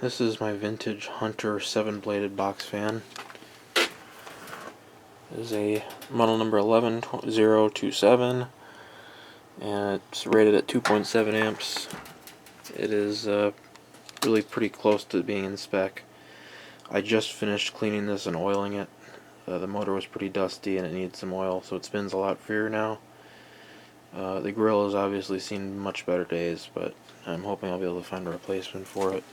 This is my vintage Hunter 7-bladed box fan. It is a model number 11027, and it's rated at 2.7 amps. It is really pretty close to being in spec. I just finished cleaning this and oiling it. The motor was pretty dusty and it needs some oil, so it spins a lot freer now. The grill has obviously seen much better days, but I'm hoping I'll be able to find a replacement for it.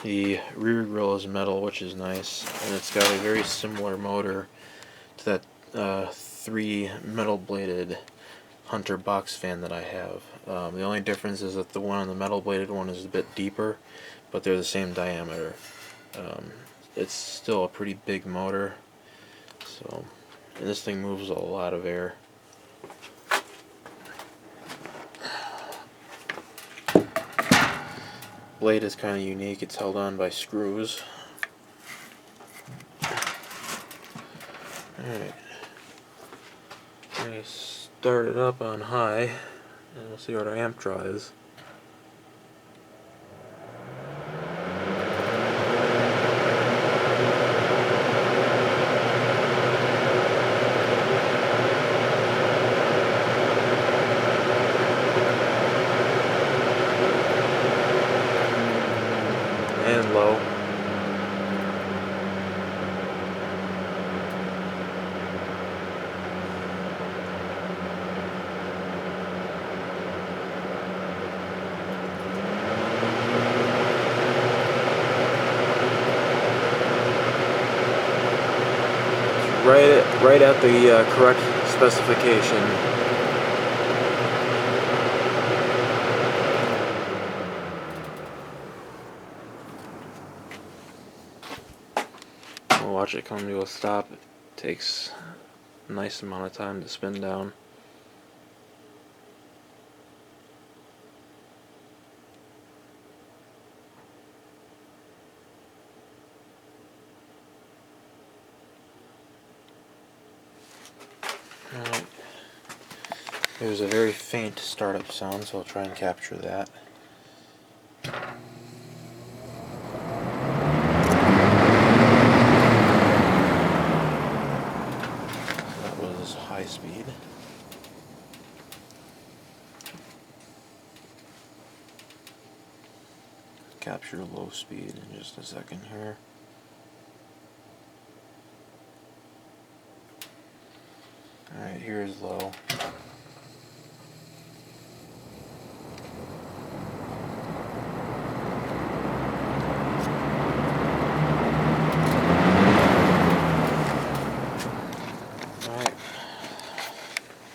The rear grill is metal, which is nice, and it's got a very similar motor to that 3 metal-bladed Hunter box fan that I have. The only difference is that the one on the metal-bladed one is a bit deeper, but they're the same diameter. It's still a pretty big motor, so, and this thing moves a lot of air. Blade is kind of unique. It's held on by screws. Alright, I'm going to start it up on high, and we'll see what our amp draw is. And low. Right at the correct specification. We'll watch it come to a stop. It takes a nice amount of time to spin down. Alright. There's a very faint startup sound, so I'll try and capture that. High speed. Capture low speed in just a second here. Alright, here's low.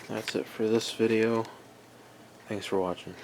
That's it for this video. Thanks for watching.